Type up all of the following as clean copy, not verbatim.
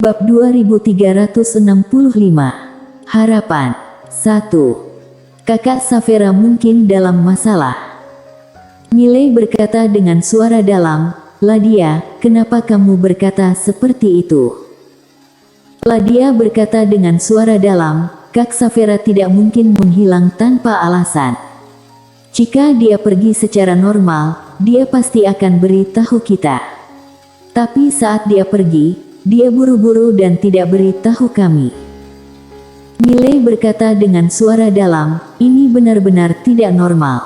Bab 2365. Harapan. 1. Kakak Saphira mungkin dalam masalah. Miley berkata dengan suara dalam, "Ladia, kenapa kamu berkata seperti itu?" Ladia berkata dengan suara dalam, "Kak Saphira tidak mungkin menghilang tanpa alasan. Jika dia pergi secara normal, dia pasti akan beritahu kita. Tapi saat dia pergi, dia buru-buru dan tidak beritahu kami." Miley berkata dengan suara dalam, "Ini benar-benar tidak normal."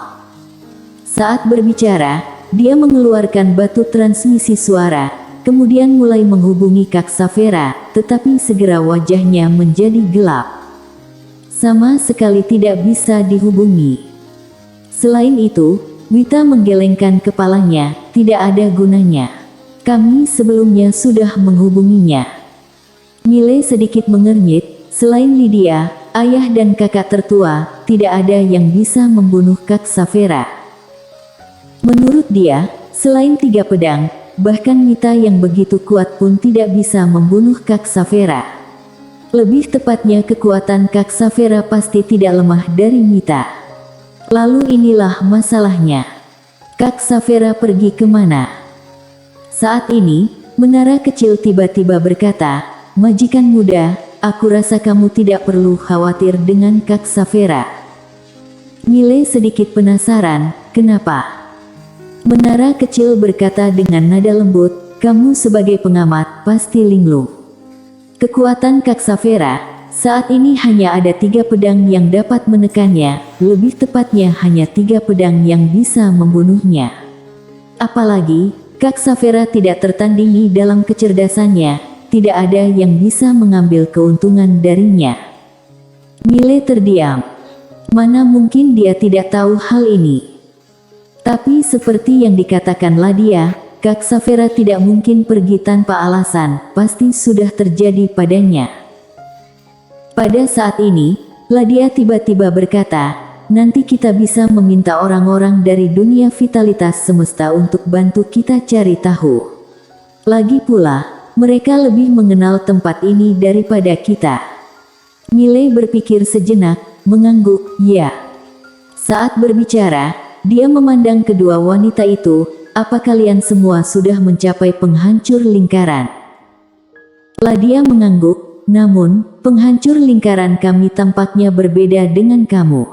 Saat berbicara, dia mengeluarkan batu transmisi suara, kemudian mulai menghubungi Kak Saphira, tetapi segera wajahnya menjadi gelap. Sama sekali tidak bisa dihubungi. Selain itu, Wita menggelengkan kepalanya, "Tidak ada gunanya. Kami sebelumnya sudah menghubunginya." Miley sedikit mengernyit, "Selain Lydia, ayah dan kakak tertua, tidak ada yang bisa membunuh Kak Saphira." Menurut dia, selain 3 pedang, bahkan Wita yang begitu kuat pun tidak bisa membunuh Kak Saphira. Lebih tepatnya kekuatan Kak Saphira pasti tidak lemah dari Wita. Lalu inilah masalahnya. Kak Saphira pergi kemana? Saat ini, menara kecil tiba-tiba berkata, "Majikan muda, aku rasa kamu tidak perlu khawatir dengan Kak Saphira." Miley sedikit penasaran, "Kenapa?" Menara kecil berkata dengan nada lembut, "Kamu sebagai pengamat pasti linglung. Kekuatan Kak Saphira, saat ini hanya ada 3 pedang yang dapat menekannya, lebih tepatnya hanya 3 pedang yang bisa membunuhnya. Apalagi, Kak Saphira tidak tertandingi dalam kecerdasannya, tidak ada yang bisa mengambil keuntungan darinya." Miley terdiam. Mana mungkin dia tidak tahu hal ini. Tapi seperti yang dikatakan Ladia, Kak Saphira tidak mungkin pergi tanpa alasan, pasti sudah terjadi padanya. Pada saat ini, Ladia tiba-tiba berkata, "Nanti kita bisa meminta orang-orang dari dunia vitalitas semesta untuk bantu kita cari tahu. Lagi pula, mereka lebih mengenal tempat ini daripada kita." Miley berpikir sejenak, mengangguk, "Ya." Saat berbicara, dia memandang kedua wanita itu, "Apa kalian semua sudah mencapai penghancur lingkaran?" Ladia mengangguk, "Namun, penghancur lingkaran kami tampaknya berbeda dengan kamu."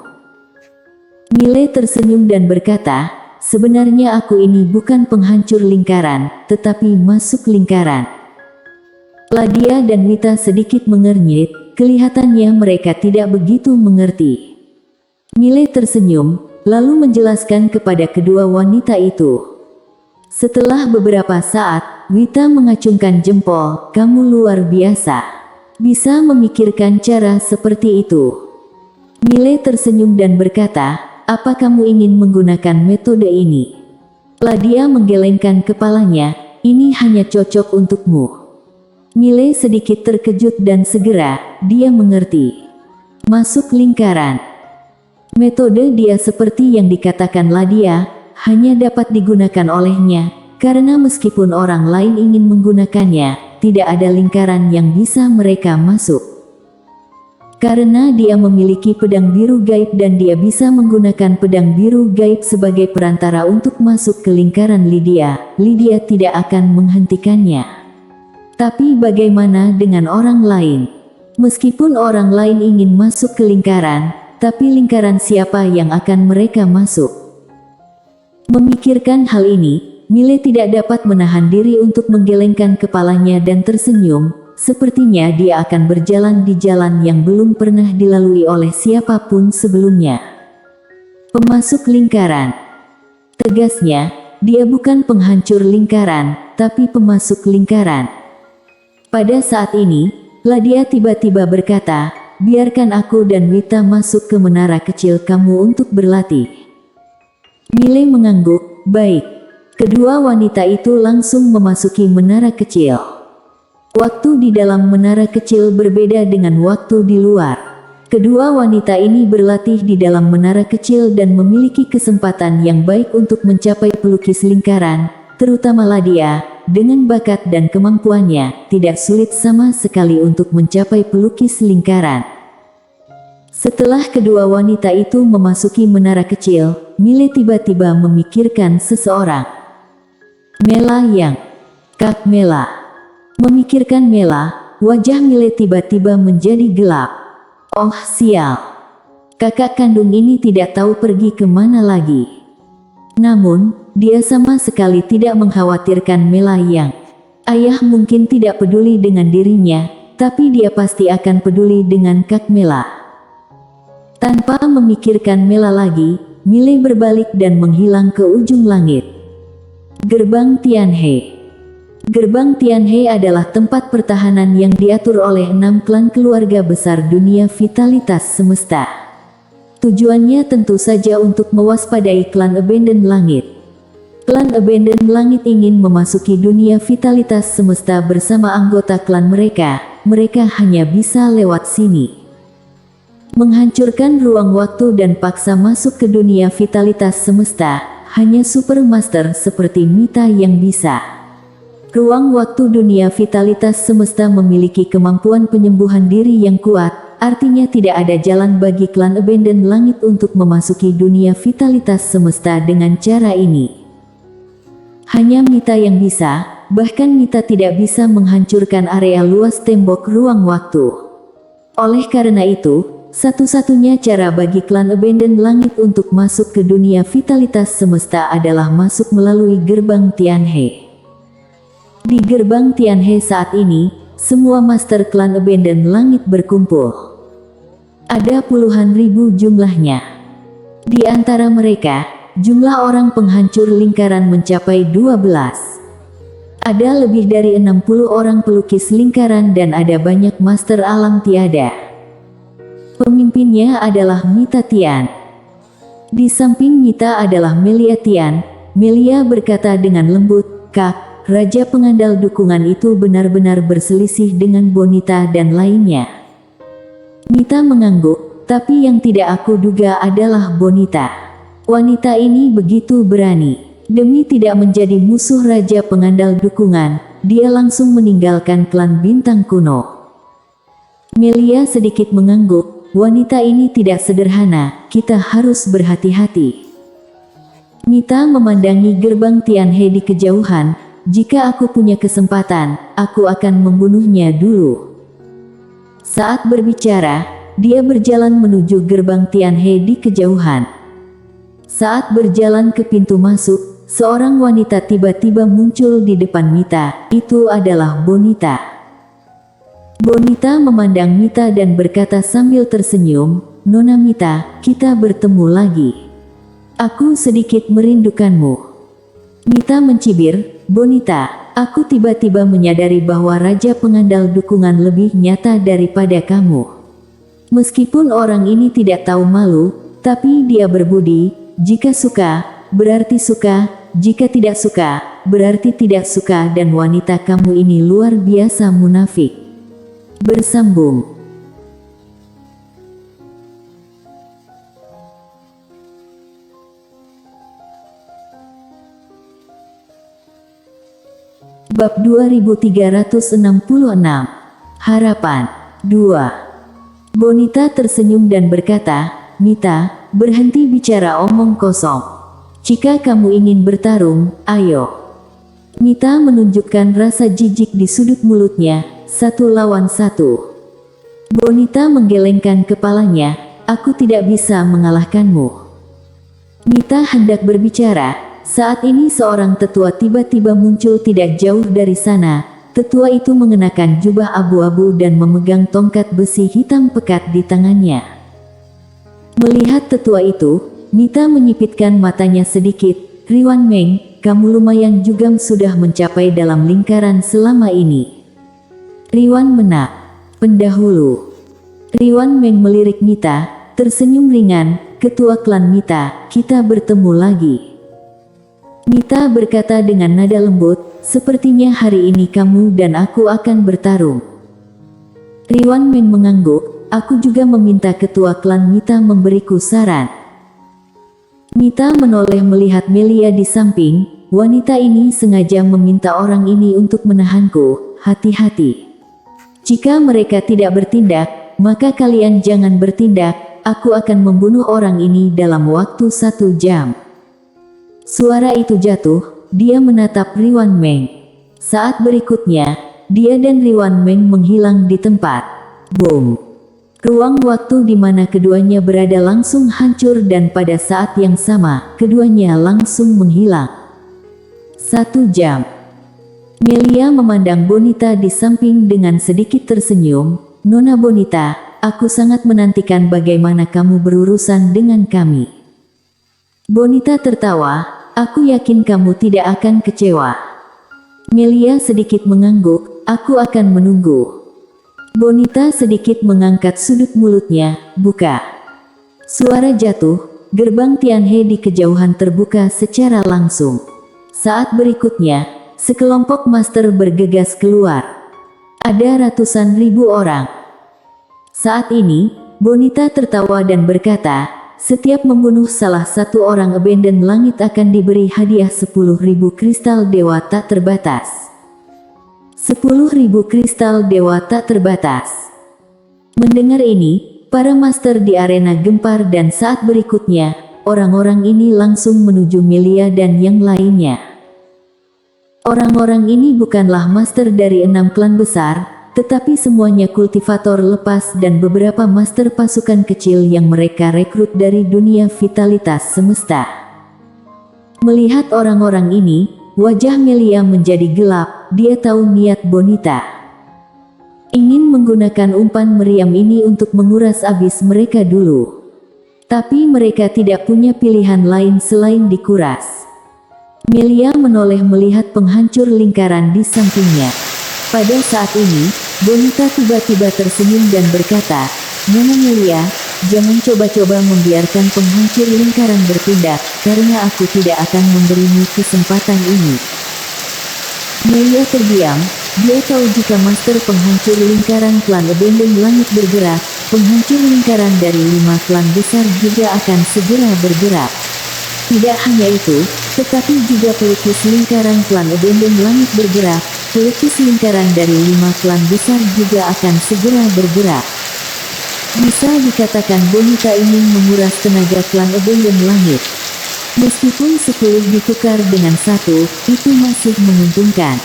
Miley tersenyum dan berkata, "Sebenarnya aku ini bukan penghancur lingkaran, tetapi masuk lingkaran." Ladia dan Wita sedikit mengernyit, kelihatannya mereka tidak begitu mengerti. Miley tersenyum, lalu menjelaskan kepada kedua wanita itu. Setelah beberapa saat, Wita mengacungkan jempol, "Kamu luar biasa. Bisa memikirkan cara seperti itu." Miley tersenyum dan berkata, "Apa kamu ingin menggunakan metode ini?" Ladia menggelengkan kepalanya, "Ini hanya cocok untukmu." Miley sedikit terkejut dan segera, dia mengerti. Masuk lingkaran. Metode dia seperti yang dikatakan Ladia, hanya dapat digunakan olehnya, karena meskipun orang lain ingin menggunakannya, tidak ada lingkaran yang bisa mereka masuk. Karena dia memiliki pedang biru gaib dan dia bisa menggunakan pedang biru gaib sebagai perantara untuk masuk ke lingkaran Lydia, Lydia tidak akan menghentikannya. Tapi bagaimana dengan orang lain? Meskipun orang lain ingin masuk ke lingkaran, tapi lingkaran siapa yang akan mereka masuk? Memikirkan hal ini, Miley tidak dapat menahan diri untuk menggelengkan kepalanya dan tersenyum, sepertinya dia akan berjalan di jalan yang belum pernah dilalui oleh siapapun sebelumnya. Pemasuk lingkaran. Tegasnya, dia bukan penghancur lingkaran, tapi pemasuk lingkaran. Pada saat ini, Ladia tiba-tiba berkata, "Biarkan aku dan Wita masuk ke menara kecil kamu untuk berlatih." Miley mengangguk, "Baik." Kedua wanita itu langsung memasuki menara kecil. Waktu di dalam menara kecil berbeda dengan waktu di luar. Kedua wanita ini berlatih di dalam menara kecil dan memiliki kesempatan yang baik untuk mencapai pelukis lingkaran, terutama Ladia, dengan bakat dan kemampuannya, tidak sulit sama sekali untuk mencapai pelukis lingkaran. Setelah kedua wanita itu memasuki menara kecil, Mile tiba-tiba memikirkan seseorang. Mela yang... Kak Mela. Memikirkan Mela, wajah Mile tiba-tiba menjadi gelap. Oh sial. Kakak kandung ini tidak tahu pergi kemana lagi. Namun, dia sama sekali tidak mengkhawatirkan Mela yang... Ayah mungkin tidak peduli dengan dirinya, tapi dia pasti akan peduli dengan Kak Mela. Tanpa memikirkan Mela lagi, Mile berbalik dan menghilang ke ujung langit. Gerbang Tianhe. Gerbang Tianhe adalah tempat pertahanan yang diatur oleh 6 klan keluarga besar dunia vitalitas semesta. Tujuannya tentu saja untuk mewaspadai klan Abandon Langit. Klan Abandon Langit ingin memasuki dunia vitalitas semesta bersama anggota klan mereka. Mereka hanya bisa lewat sini. Menghancurkan ruang waktu dan paksa masuk ke dunia vitalitas semesta, hanya supermaster seperti Mita yang bisa. Ruang waktu dunia vitalitas semesta memiliki kemampuan penyembuhan diri yang kuat, artinya tidak ada jalan bagi klan Abandon Langit untuk memasuki dunia vitalitas semesta dengan cara ini. Hanya Mita yang bisa, bahkan Mita tidak bisa menghancurkan area luas tembok ruang waktu. Oleh karena itu, satu-satunya cara bagi klan Abandon Langit untuk masuk ke dunia vitalitas semesta adalah masuk melalui gerbang Tianhe. Di gerbang Tianhe saat ini, semua master klan Abandon Langit berkumpul. Ada puluhan ribu jumlahnya. Di antara mereka, jumlah orang penghancur lingkaran mencapai 12. Ada lebih dari 60 orang pelukis lingkaran dan ada banyak master alam tiada. Pemimpinnya adalah Mita Tian. Di samping Mita adalah Melia Tian. Melia berkata dengan lembut, "Kak, Raja Pengandal Dukungan itu benar-benar berselisih dengan Bonita dan lainnya." Mita mengangguk, tapi yang tidak aku duga adalah Bonita. Wanita ini begitu berani. Demi tidak menjadi musuh Raja Pengandal Dukungan, dia langsung meninggalkan klan Bintang Kuno. Melia sedikit mengangguk. Wanita ini tidak sederhana, kita harus berhati-hati. Mita memandangi gerbang Tianhe di kejauhan, jika aku punya kesempatan, aku akan membunuhnya dulu. Saat berbicara, dia berjalan menuju gerbang Tianhe di kejauhan. Saat berjalan ke pintu masuk, seorang wanita tiba-tiba muncul di depan Mita, itu adalah Bonita. Bonita memandang Mita dan berkata sambil tersenyum, "Nona Mita, kita bertemu lagi. Aku sedikit merindukanmu." Mita mencibir, "Bonita, aku tiba-tiba menyadari bahwa Raja Pengandal Dukungan lebih nyata daripada kamu." Meskipun orang ini tidak tahu malu, tapi dia berbudi, jika suka, berarti suka, jika tidak suka, berarti tidak suka dan wanita kamu ini luar biasa munafik. Bersambung. Bab 2366. Harapan 2. Bonita tersenyum dan berkata, "Mita, berhenti bicara omong kosong. Jika kamu ingin bertarung, ayo." Mita menunjukkan rasa jijik di sudut mulutnya. 1 lawan 1. Bonita menggelengkan kepalanya, "Aku tidak bisa mengalahkanmu." Mita hendak berbicara, saat ini seorang tetua tiba-tiba muncul tidak jauh dari sana. Tetua itu mengenakan jubah abu-abu dan memegang tongkat besi hitam pekat di tangannya. Melihat tetua itu, Mita menyipitkan matanya sedikit. "Riwan Meng, kamu lumayan juga sudah mencapai dalam lingkaran selama ini." Riwan Menak, pendahulu. Riwan Meng melirik Mita, tersenyum ringan, "Ketua klan Mita, kita bertemu lagi." Mita berkata dengan nada lembut, "Sepertinya hari ini kamu dan aku akan bertarung." Riwan Meng mengangguk, "Aku juga meminta ketua klan Mita memberiku saran." Mita menoleh melihat Melia di samping, wanita ini sengaja meminta orang ini untuk menahanku. Hati-hati. Jika mereka tidak bertindak, maka kalian jangan bertindak. Aku akan membunuh orang ini dalam waktu 1 jam. Suara itu jatuh, dia menatap Ri Wan Meng. Saat berikutnya, dia dan Ri Wan Meng menghilang di tempat. Boom. Ruang waktu di mana keduanya berada langsung hancur dan pada saat yang sama, keduanya langsung menghilang. 1 jam. Melia memandang Bonita di samping dengan sedikit tersenyum. Nona Bonita, aku sangat menantikan bagaimana kamu berurusan dengan kami. Bonita tertawa, aku yakin kamu tidak akan kecewa. Melia sedikit mengangguk, aku akan menunggu. Bonita sedikit mengangkat sudut mulutnya, buka. Suara jatuh, gerbang Tianhe di kejauhan terbuka secara langsung. Saat berikutnya, sekelompok master bergegas keluar. Ada ratusan ribu orang. Saat ini, Bonita tertawa dan berkata, setiap membunuh salah satu orang Abandon Langit akan diberi hadiah 10.000 kristal dewa tak terbatas. 10.000 kristal dewa tak terbatas. Mendengar ini, para master di arena gempar dan saat berikutnya, orang-orang ini langsung menuju Melia dan yang lainnya. Orang-orang ini bukanlah master dari 6 klan besar, tetapi semuanya kultivator lepas dan beberapa master pasukan kecil yang mereka rekrut dari dunia vitalitas semesta. Melihat orang-orang ini, wajah Melia menjadi gelap, dia tahu niat Bonita. Ingin menggunakan umpan meriam ini untuk menguras habis mereka dulu. Tapi mereka tidak punya pilihan lain selain dikuras. Melia menoleh melihat penghancur lingkaran di sampingnya. Pada saat ini, Bonita tiba-tiba tersenyum dan berkata, Nona Melia, jangan coba-coba membiarkan penghancur lingkaran bertindak, karena aku tidak akan memberimu kesempatan ini. Melia terdiam, dia tahu jika master penghancur lingkaran klan Abandon Langit bergerak, penghancur lingkaran dari 5 klan besar juga akan segera bergerak. Tidak hanya itu, tetapi juga pelukis lingkaran klan Abandon Langit bergerak, pelukis lingkaran dari 5 klan besar juga akan segera bergerak. Bisa dikatakan Bonita ingin menguras tenaga klan Abandon Langit. Meskipun 10 ditukar dengan 1, itu masih menguntungkan.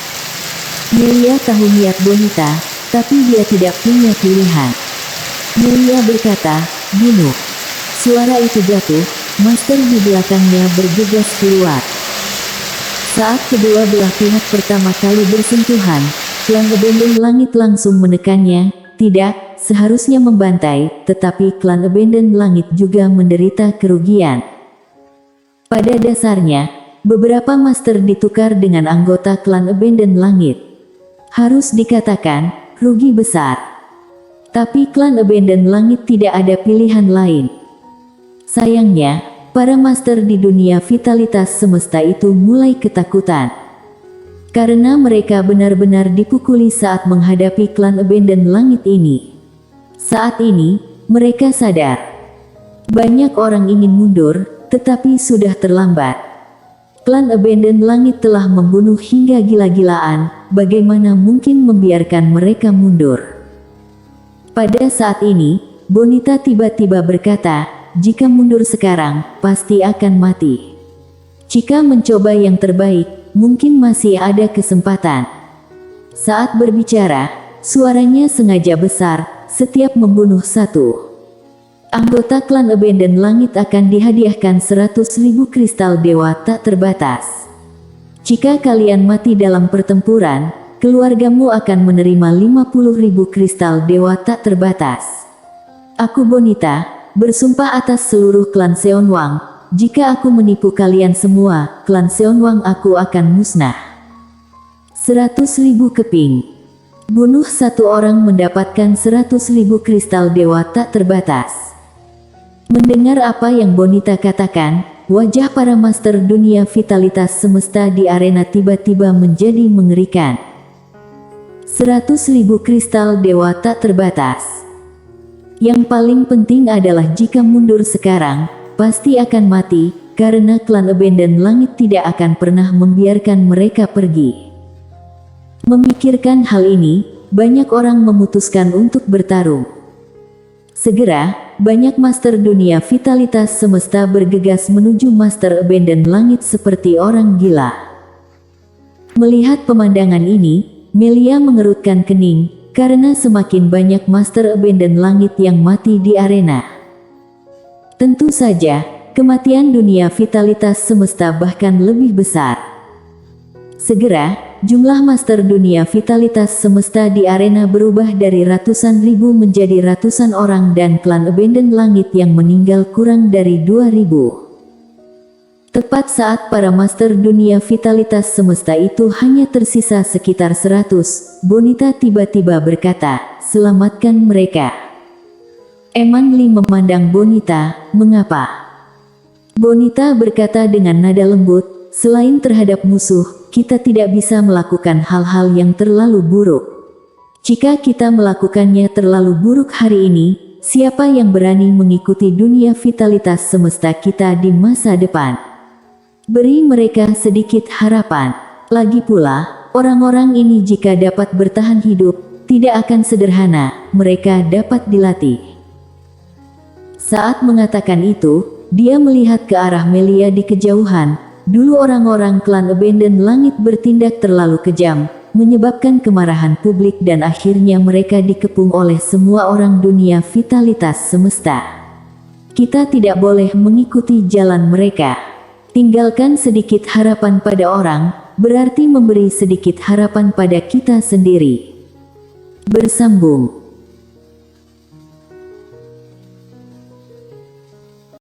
Melia tahu niat Bonita, tapi dia tidak punya pilihan. Melia berkata, bunuh. Suara itu jatuh, master di belakangnya bergegas keluar. Saat kedua belah pihak pertama kali bersentuhan, klan Abandon Langit langsung menekannya. Tidak, seharusnya membantai, tetapi klan Abandon Langit juga menderita kerugian. Pada dasarnya, beberapa master ditukar dengan anggota klan Abandon Langit. Harus dikatakan, rugi besar. Tapi klan Abandon Langit tidak ada pilihan lain. Sayangnya, para master di dunia vitalitas semesta itu mulai ketakutan. Karena mereka benar-benar dipukuli saat menghadapi klan Abandon Langit ini. Saat ini, mereka sadar. Banyak orang ingin mundur, tetapi sudah terlambat. Klan Abandon Langit telah membunuh hingga gila-gilaan, bagaimana mungkin membiarkan mereka mundur? Pada saat ini, Bonita tiba-tiba berkata, jika mundur sekarang, pasti akan mati. Jika mencoba yang terbaik, mungkin masih ada kesempatan. Saat berbicara, suaranya sengaja besar, setiap membunuh 1 anggota klan Abandon Langit akan dihadiahkan 100.000 kristal dewa tak terbatas. Jika kalian mati dalam pertempuran, keluargamu akan menerima 50.000 kristal dewa tak terbatas. Aku Bonita, bersumpah atas seluruh klan Seonwang, jika aku menipu kalian semua, klan Seonwang aku akan musnah. 100.000 keping. Bunuh 1 orang mendapatkan 100.000 kristal dewa tak terbatas. Mendengar apa yang Bonita katakan, wajah para master dunia vitalitas semesta di arena tiba-tiba menjadi mengerikan. 100.000 kristal dewa tak terbatas. Yang paling penting adalah jika mundur sekarang, pasti akan mati, karena klan Abandon Langit tidak akan pernah membiarkan mereka pergi. Memikirkan hal ini, banyak orang memutuskan untuk bertarung. Segera, banyak master dunia vitalitas semesta bergegas menuju master Abandon Langit seperti orang gila. Melihat pemandangan ini, Melia mengerutkan kening, karena semakin banyak master Abandon Langit yang mati di arena. Tentu saja, kematian dunia vitalitas semesta bahkan lebih besar. Segera, jumlah master dunia vitalitas semesta di arena berubah dari ratusan ribu menjadi ratusan orang dan klan Abandon Langit yang meninggal kurang dari 2000. Tepat saat para master dunia vitalitas semesta itu hanya tersisa sekitar 100, Bonita tiba-tiba berkata, "Selamatkan mereka." Eman Lee memandang Bonita, "Mengapa?" Bonita berkata dengan nada lembut, "Selain terhadap musuh, kita tidak bisa melakukan hal-hal yang terlalu buruk. Jika kita melakukannya terlalu buruk hari ini, siapa yang berani mengikuti dunia vitalitas semesta kita di masa depan? Beri mereka sedikit harapan. Lagi pula, orang-orang ini jika dapat bertahan hidup, tidak akan sederhana, mereka dapat dilatih." Saat mengatakan itu, dia melihat ke arah Melia di kejauhan. Dulu orang-orang klan Abandon Langit bertindak terlalu kejam, menyebabkan kemarahan publik dan akhirnya mereka dikepung oleh semua orang dunia vitalitas semesta. Kita tidak boleh mengikuti jalan mereka. Tinggalkan sedikit harapan pada orang, berarti memberi sedikit harapan pada kita sendiri. Bersambung.